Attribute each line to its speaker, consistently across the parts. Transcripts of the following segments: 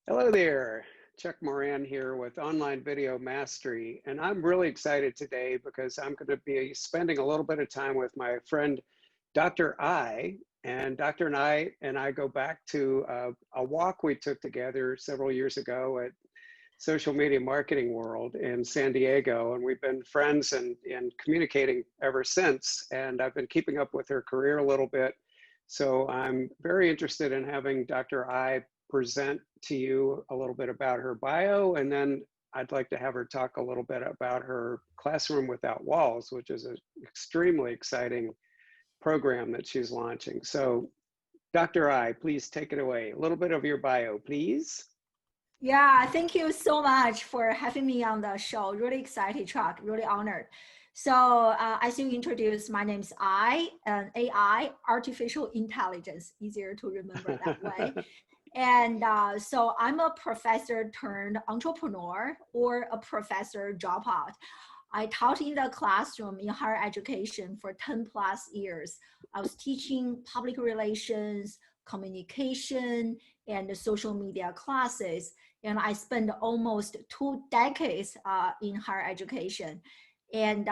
Speaker 1: Hello there, Chuck Moran here with Online Video Mastery, and I'm really excited today because I'm going to be spending a little bit of time with my friend Dr. I, and Dr. and I go back to a walk we took together several years ago at Social Media Marketing World in San Diego, and we've been friends and communicating ever since, and I've been keeping up with her career a little bit, so I'm very interested in having Dr. I present to you a little bit about her bio, and then I'd like to have her talk a little bit about her Classroom Without Walls, which is an extremely exciting program that she's launching. So Dr. I, please take it away. A little bit of your bio, please.
Speaker 2: Yeah, thank you so much for having me on the show. Really excited, Chuck, really honored. So as you introduced, my name's AI, artificial intelligence, easier to remember that way. And so I'm a professor turned entrepreneur or a professor dropout. I taught in the classroom in higher education for 10 plus years. I was teaching public relations, communication, and social media classes. And I spent almost 2 decades in higher education. And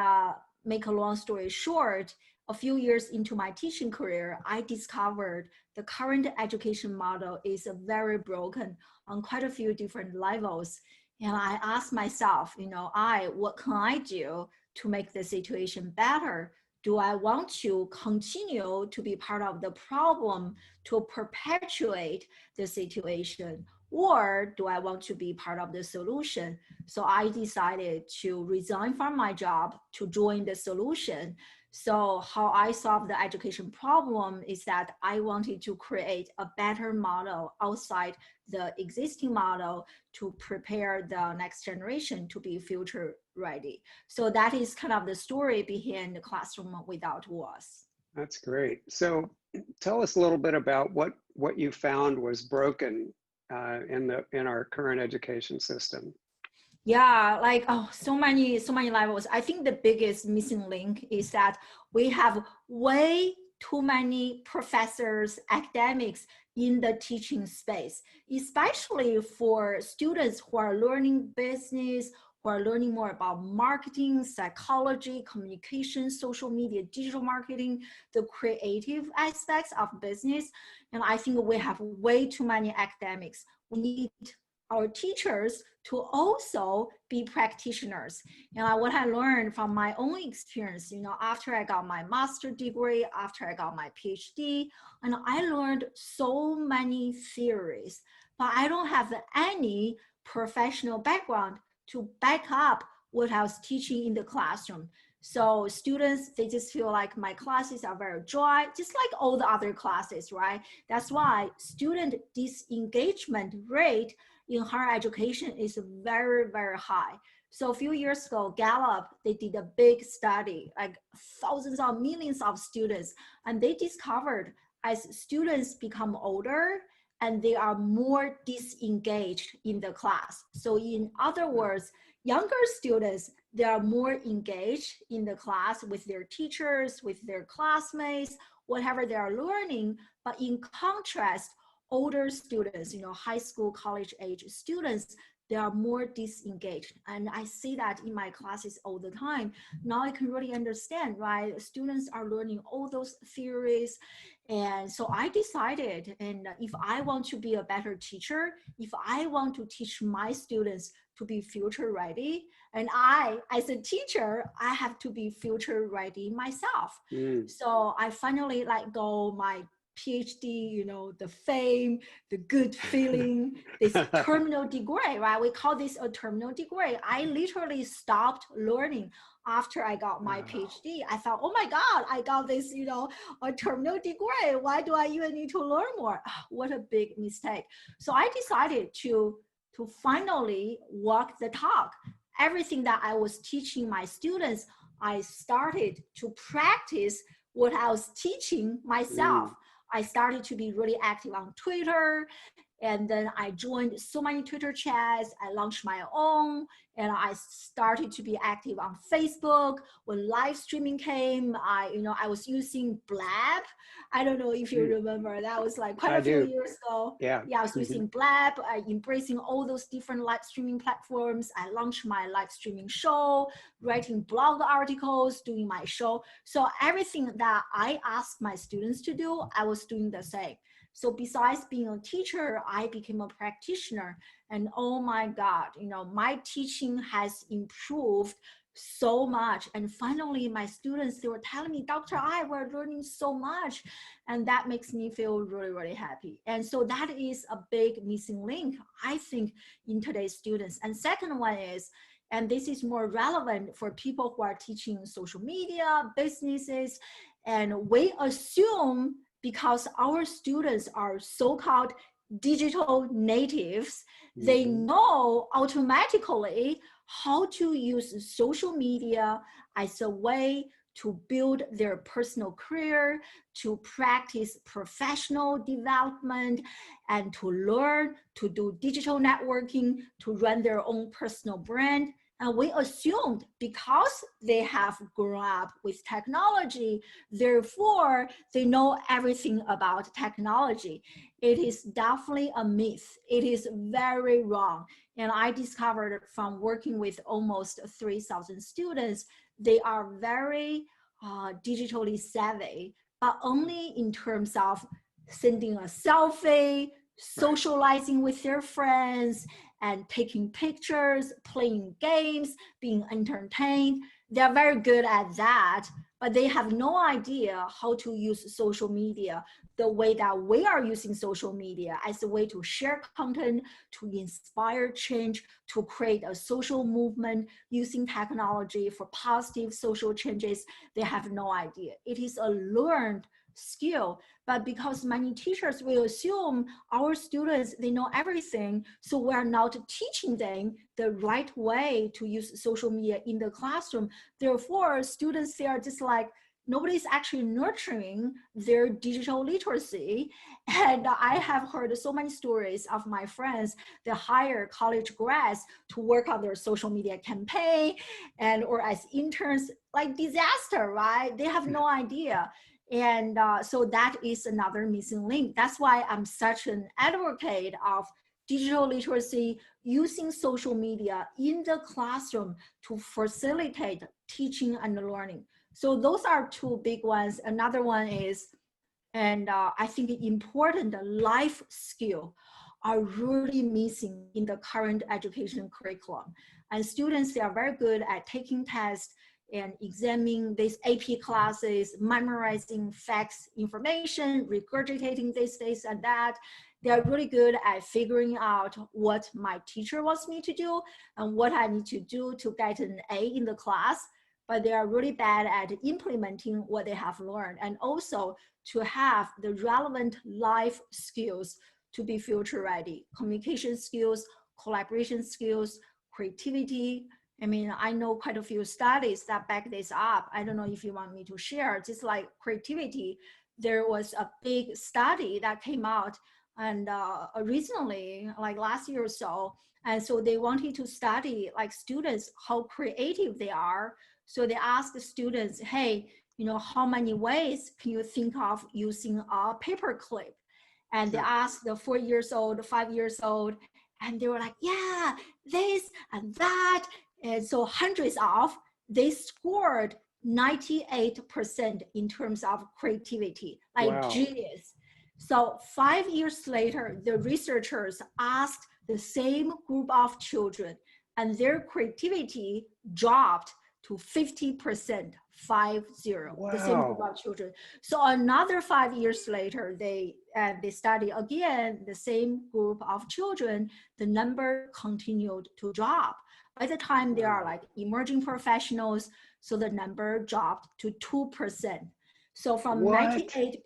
Speaker 2: make a long story short, a few years into my teaching career, I discovered the current education model is very broken on quite a few different levels. And I asked myself, what can I do to make the situation better? Do I want to continue to be part of the problem to perpetuate the situation? Or do I want to be part of the solution? So I decided to resign from my job to join the solution. So how I solved the education problem is that I wanted to create a better model outside the existing model to prepare the next generation to be future ready. So that is kind of the story behind the Classroom Without Walls.
Speaker 1: That's great. So tell us a little bit about what you found was broken in our current education system.
Speaker 2: Yeah, so many levels. I think the biggest missing link is that we have way too many professors, academics in the teaching space, especially for students who are learning business, who are learning more about marketing, psychology, communication, social media, digital marketing, the creative aspects of business. And I think we have way too many academics. We need our teachers to also be practitioners. And what I learned from my own experience, after I got my master's degree, after I got my PhD, and I learned so many theories, but I don't have any professional background to back up what I was teaching in the classroom. So students, they just feel like my classes are very dry, just like all the other classes, right? That's why student disengagement rate in higher education is very, very high. So a few years ago, Gallup, they did a big study, like thousands of millions of students, and they discovered as students become older and they are more disengaged in the class. So in other words, younger students, they are more engaged in the class with their teachers, with their classmates, whatever they are learning. But in contrast, older students, high school, college age students, they are more disengaged. And I see that in my classes all the time. Now I can really understand, right? Students are learning all those theories. And so I decided, and if I want to be a better teacher, if I want to teach my students to be future ready, and I, as a teacher, I have to be future ready myself. So I finally let go my PhD, the fame, the good feeling, this terminal degree, right? We call this a terminal degree. I literally stopped learning after I got my PhD. I thought, oh my God, I got this, a terminal degree. Why do I even need to learn more? What a big mistake. So I decided to finally walk the talk. Everything that I was teaching my students, I started to practice what I was teaching myself. I started to be really active on Twitter And then I joined so many Twitter chats. I launched my own, and I started to be active on Facebook. When live streaming came, I was using Blab. I don't know if you remember. That was like quite
Speaker 1: I
Speaker 2: a few
Speaker 1: do.
Speaker 2: years ago.
Speaker 1: Yeah.
Speaker 2: Yeah, I was using Blab, embracing all those different live streaming platforms. I launched my live streaming show, writing blog articles, doing my show. So everything that I asked my students to do, I was doing the same. So besides being a teacher, I became a practitioner. And oh my God, my teaching has improved so much. And finally, my students, they were telling me, Dr. I, we're learning so much. And that makes me feel really, really happy. And so that is a big missing link, I think, in today's students. And second one is, and this is more relevant for people who are teaching social media, businesses, and we assume because our students are so-called digital natives, they know automatically how to use social media as a way to build their personal career, to practice professional development, and to learn to do digital networking, to run their own personal brand. And we assumed because they have grown up with technology, therefore they know everything about technology. It is definitely a myth. It is very wrong. And I discovered from working with almost 3,000 students, they are very digitally savvy, but only in terms of sending a selfie, socializing with their friends, and taking pictures, playing games, being entertained. They're very good at that, but they have no idea how to use social media the way that we are using social media as a way to share content, to inspire change, to create a social movement using technology for positive social changes. They have no idea. It is a learned skill, but because many teachers will assume our students, they know everything, so we're not teaching them the right way to use social media in the classroom. Therefore, students, they are just like, nobody's actually nurturing their digital literacy. And I have heard so many stories of my friends that hire college grads to work on their social media campaign and or as interns, like disaster, right? They have no idea. And so that is another missing link. That's why I'm such an advocate of digital literacy, using social media in the classroom to facilitate teaching and learning. So those are two big ones. Another one is, and I think important life skill are really missing in the current education curriculum. And students, they are very good at taking tests and examining these AP classes, memorizing facts, information, regurgitating this and that. They're really good at figuring out what my teacher wants me to do and what I need to do to get an A in the class, but they are really bad at implementing what they have learned, and also to have the relevant life skills to be future ready. Communication skills, collaboration skills, creativity. I mean, I know quite a few studies that back this up. I don't know if you want me to share, just like creativity. There was a big study that came out and recently, like last year or so. And so they wanted to study like students, how creative they are. So they asked the students, hey, how many ways can you think of using a paper clip? And they asked the 4 years old, 5 years old, and they were like, yeah, this and that. And so hundreds of, they scored 98% in terms of creativity, like genius. So 5 years later, the researchers asked the same group of children, and their creativity dropped to 50%, 50, the same group of children. So another 5 years later, they study again the same group of children, the number continued to drop. By the time they are like emerging professionals, so the number dropped to 2%. So from 98%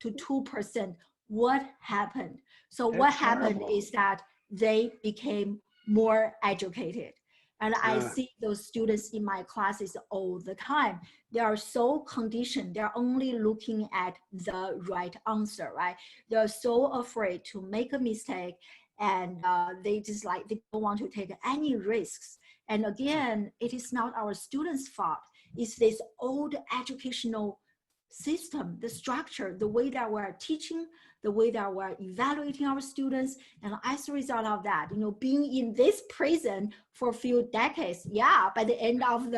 Speaker 2: to 2%, what happened? So what happened is that they became more educated. And I see those students in my classes all the time. They are so conditioned. They're only looking at the right answer, right? They're so afraid to make a mistake, and they don't want to take any risks. And again, it is not our students' fault. It's this old educational system, the structure, the way that we're teaching, the way that we're evaluating our students. And as a result of that, being in this prison for a few decades, by the end of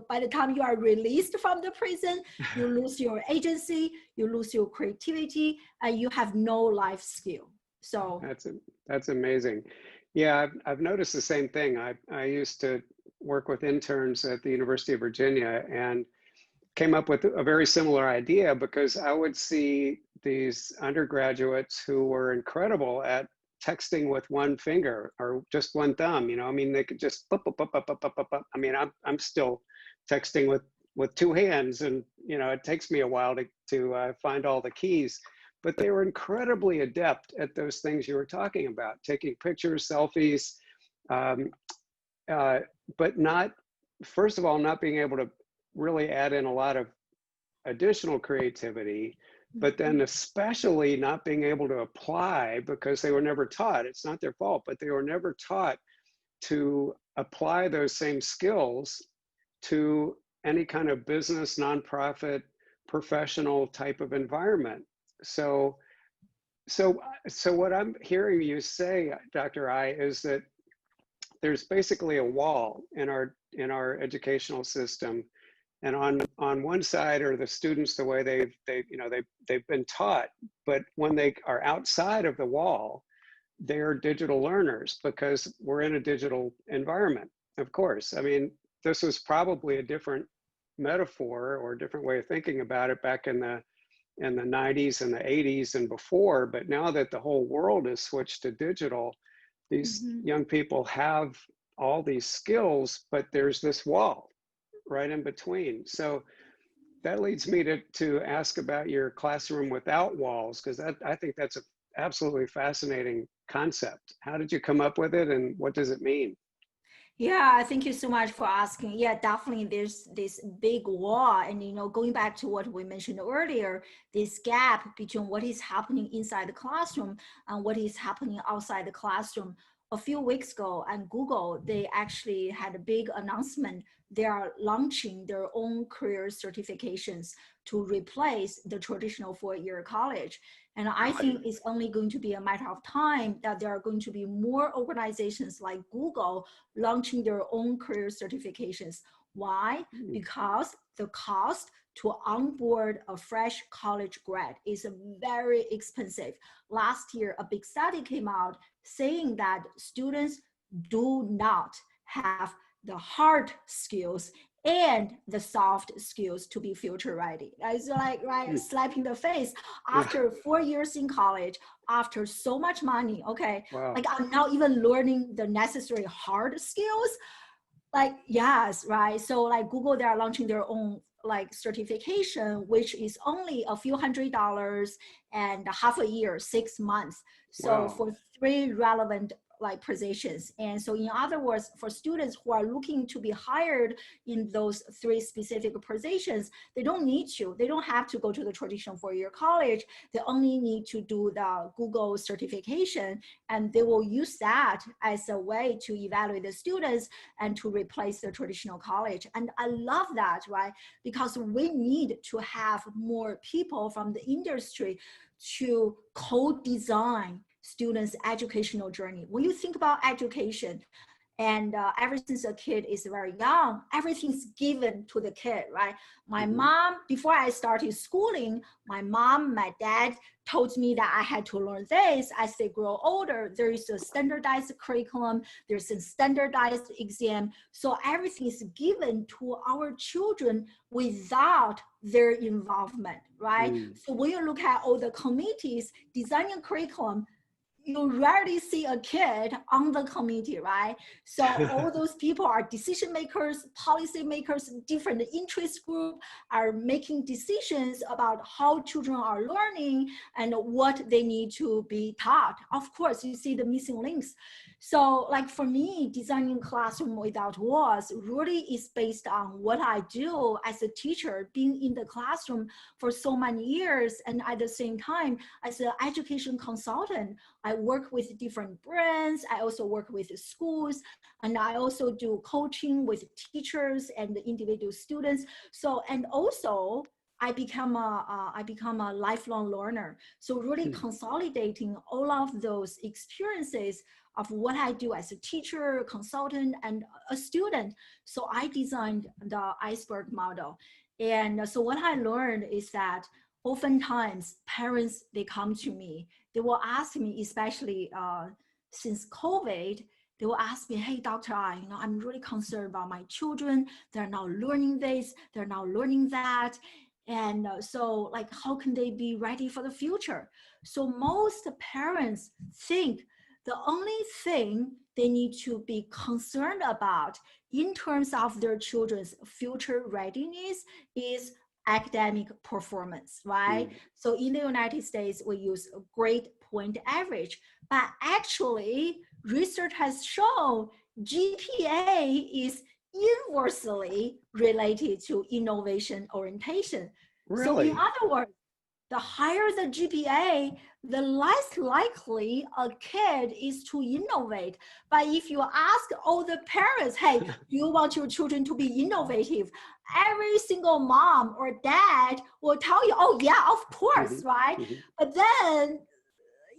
Speaker 2: by the time you are released from the prison, you lose your agency, you lose your creativity, and you have no life skill. So
Speaker 1: that's amazing. Yeah, I've noticed the same thing. I used to work with interns at the University of Virginia and came up with a very similar idea, because I would see these undergraduates who were incredible at texting with one finger or just one thumb. I mean, they could just I mean, I'm still texting with two hands, and it takes me a while to find all the keys. But they were incredibly adept at those things you were talking about, taking pictures, selfies, but not, first of all, not being able to really add in a lot of additional creativity, but then especially not being able to apply, because they were never taught. It's not their fault, but they were never taught to apply those same skills to any kind of business, nonprofit, professional type of environment. So what I'm hearing you say, Dr. I, is that there's basically a wall in our educational system. And on one side are the students, the way they've been taught, but when they are outside of the wall, they're digital learners, because we're in a digital environment. Of course, I mean, this was probably a different metaphor or a different way of thinking about it back in the 90s and the 80s and before, but now that the whole world has switched to digital, these young people have all these skills, but there's this wall right in between. So that leads me to ask about your classroom without walls, because I think that's an absolutely fascinating concept. How did you come up with it, and what does it mean?
Speaker 2: Yeah, thank you so much for asking. Yeah, definitely there's this big wall. And, going back to what we mentioned earlier, this gap between what is happening inside the classroom and what is happening outside the classroom. A few weeks ago on Google, they actually had a big announcement. They are launching their own career certifications to replace the traditional four-year college. And I think it's only going to be a matter of time that there are going to be more organizations like Google launching their own career certifications. Why? Because the cost to onboard a fresh college grad is very expensive. Last year, a big study came out saying that students do not have the hard skills and the soft skills to be future ready. It's like, right, slapping the face after 4 years in college, after so much money. Okay,
Speaker 1: wow.
Speaker 2: Like I'm not even learning the necessary hard skills. Like, yes, right. So like Google, they are launching their own like certification, which is only a few $100s and half a year, 6 months. So for 3 relevant like positions. And so in other words, for students who are looking to be hired in those 3 specific positions, they don't have to go to the traditional four-year college. They only need to do the Google certification, and they will use that as a way to evaluate the students and to replace the traditional college. And I love that, right? Because we need to have more people from the industry to co-design students' educational journey. When you think about education, and ever since a kid is very young, everything's given to the kid, right? My mom, before I started schooling, my dad told me that I had to learn this. As they grow older, there is a standardized curriculum, there's a standardized exam. So everything is given to our children without their involvement, right? So when you look at all the committees designing curriculum, you rarely see a kid on the committee, right? So all those people are decision makers, policy makers, different interest group are making decisions about how children are learning and what they need to be taught. Of course, you see the missing links. So like for me, designing Classroom Without Walls really is based on what I do as a teacher, being in the classroom for so many years. And at the same time, as an education consultant, I work with different brands. I also work with schools, and I also do coaching with teachers and individual students. So, and also I become a lifelong learner. So really consolidating all of those experiences of what I do as a teacher, consultant, and a student. So I designed the iceberg model. And so what I learned is that oftentimes parents, they come to me, they will ask me, especially since COVID, they will ask me, hey, Dr. I, I'm really concerned about my children. They're now learning this, they're now learning that. And so like, how can they be ready for the future? So most parents think the only thing they need to be concerned about in terms of their children's future readiness is academic performance, right? So in the United States, we use a grade point average, but actually research has shown GPA is inversely related to innovation orientation.
Speaker 1: Really?
Speaker 2: So in other words, the higher the GPA, the less likely a kid is to innovate. But if you ask all the parents, hey, do you want your children to be innovative? Every single mom or dad will tell you, oh yeah, of course, right? But then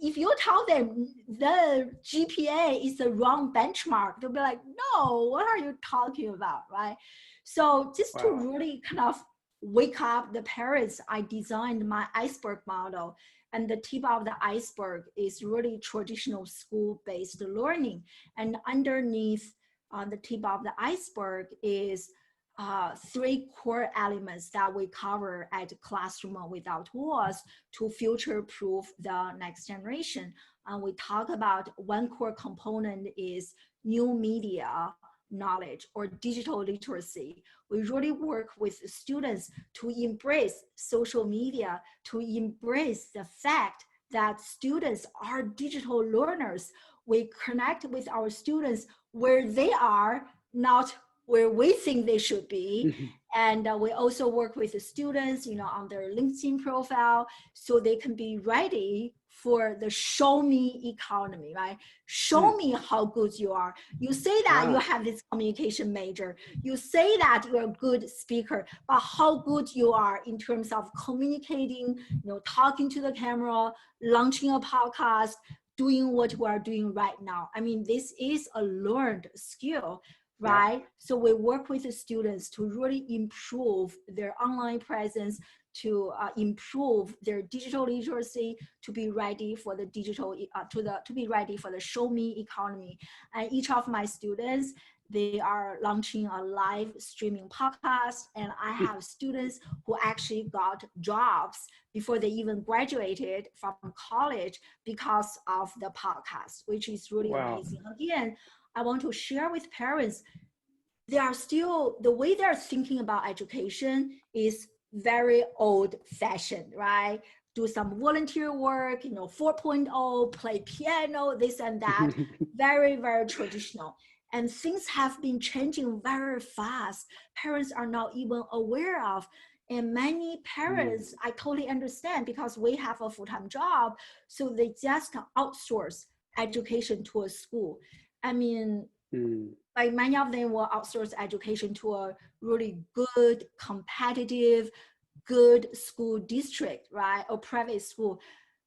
Speaker 2: if you tell them the GPA is the wrong benchmark, they'll be like, no, what are you talking about, right? So just to really kind of wake up the parents, I designed my iceberg model. And the tip of the iceberg is really traditional school-based learning. And underneath the tip of the iceberg is 3 core elements that we cover at Classroom Without Walls to future-proof the next generation. We talk about one core component is new media knowledge or digital literacy. We really work with students to embrace social media, to embrace the fact that students are digital learners. We connect with our students where they are, not where we think they should be. And we also work with the students, on their LinkedIn profile, so they can be ready for the show me economy, right? Show me how good you are. You say that you have this communication major. You say that you're a good speaker, but how good you are in terms of communicating, talking to the camera, launching a podcast, doing what we are doing right now. I mean, this is a learned skill, right? So we work with the students to really improve their online presence, to improve their digital literacy, to be ready for the digital, to be ready for the show me economy. And each of my students, they are launching a live streaming podcast, and I have students who actually got jobs before they even graduated from college because of the podcast, which is really amazing. Again, I want to share with parents, they are still, the way they're thinking about education is very old fashioned, right? Do some volunteer work, 4.0, play piano, this and that, very, very traditional. And things have been changing very fast. Parents are not even aware of. And many parents, I totally understand, because we have a full-time job, so they just outsource education to a school. I mean, like many of them will outsource education to a really good, competitive, good school district, right? Or private school.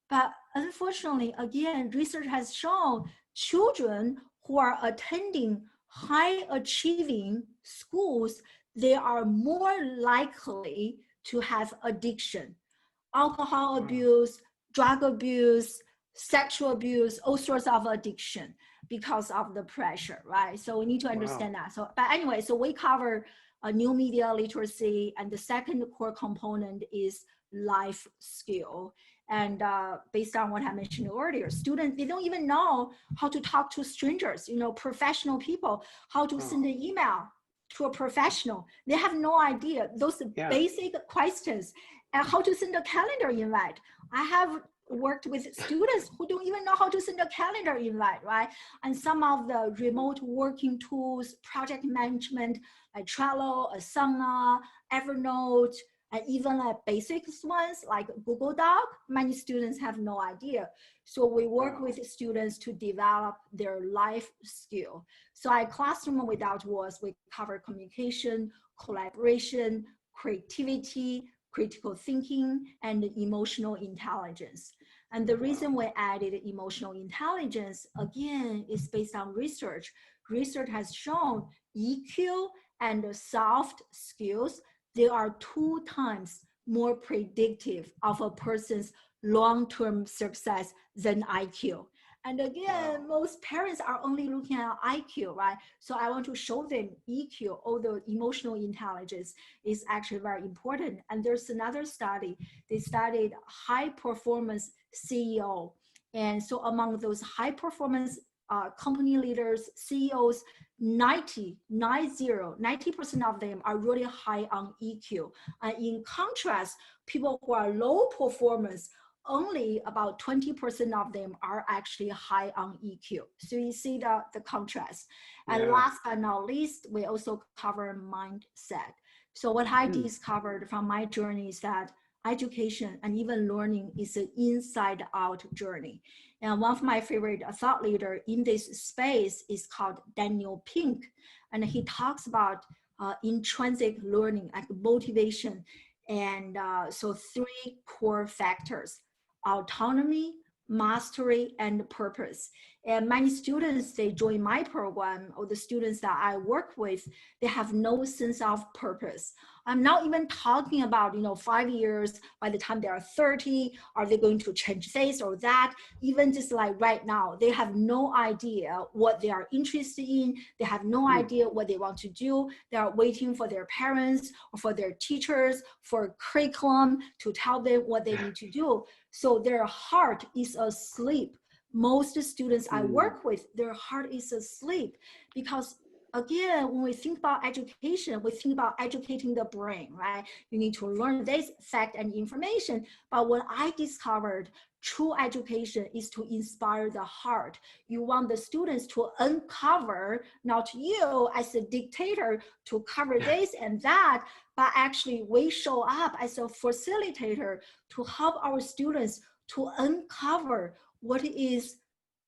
Speaker 2: But unfortunately, again, research has shown children who are attending high achieving schools, they are more likely to have addiction, alcohol abuse, drug abuse, sexual abuse, all sorts of addiction because of the pressure, right? So we need to understand that. So, but anyway, so we cover new media literacy, and the second core component is life skill. And based on what I mentioned earlier, students, they don't even know how to talk to strangers, you know, professional people, how to send an email to a professional. They have no idea those basic questions, and how to send a calendar invite. I have worked with students who don't even know how to send a calendar invite, right? And some of the remote working tools, project management, like Trello, Asana, Evernote, and even like basic ones like Google Doc, many students have no idea. So we work with students to develop their life skill. So at Classroom Without Walls, we cover communication, collaboration, creativity, critical thinking, and emotional intelligence. And the reason we added emotional intelligence, again, is based on research. Research has shown EQ and soft skills, they are 2 times more predictive of a person's long-term success than IQ. And again, most parents are only looking at IQ, right? So I want to show them EQ, although emotional intelligence is actually very important. And there's another study. They studied high performance CEO. And so among those high performance company leaders, CEOs, 90% of them are really high on EQ. And in contrast, people who are low performance, only about 20% of them are actually high on EQ. So you see the contrast. And last but not least, we also cover mindset. So what I discovered from my journey is that education and even learning is an inside out journey. And one of my favorite thought leader in this space is called Daniel Pink. And he talks about intrinsic learning, like motivation. And so 3 core factors: autonomy, mastery, and purpose. And many students, they join my program, or the students that I work with, they have no sense of purpose. I'm not even talking about, 5 years, by the time they are 30, are they going to change this or that? Even just like right now, they have no idea what they are interested in. They have no idea what they want to do. They are waiting for their parents or for their teachers, for curriculum to tell them what they need to do. So their heart is asleep. Most students I work with, their heart is asleep because, again, when we think about education, we think about educating the brain, right? You need to learn this fact and information. But what I discovered, true education is to inspire the heart. You want the students to uncover, not you as a dictator to cover this and that, but actually we show up as a facilitator to help our students to uncover what is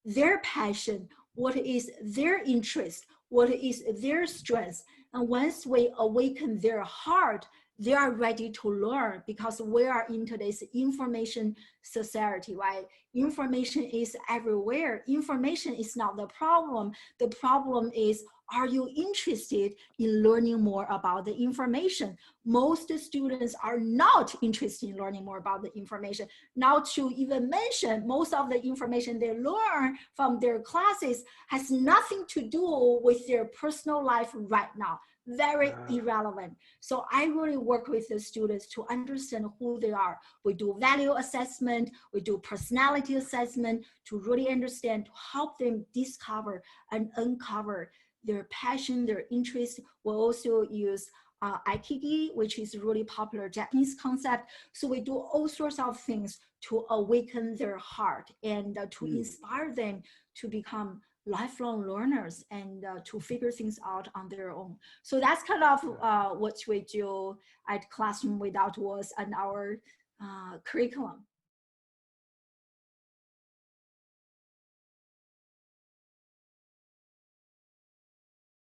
Speaker 2: their passion, what is their interest, what is their strength. And once we awaken their heart, they are ready to learn, because we are in today's information society, right? Information is everywhere. Information is not the problem. The problem is, are you interested in learning more about the information? Most students are not interested in learning more about the information. Not to even mention, most of the information they learn from their classes has nothing to do with their personal life right now. Very irrelevant. So I really work with the students to understand who they are. We do value assessment, we do personality assessment to really understand, to help them discover and uncover their passion, their interest. We'll also use Aikigi, which is a really popular Japanese concept. So we do all sorts of things to awaken their heart and to inspire them to become lifelong learners and to figure things out on their own. So that's kind of what we do at Classroom Without Walls and our curriculum.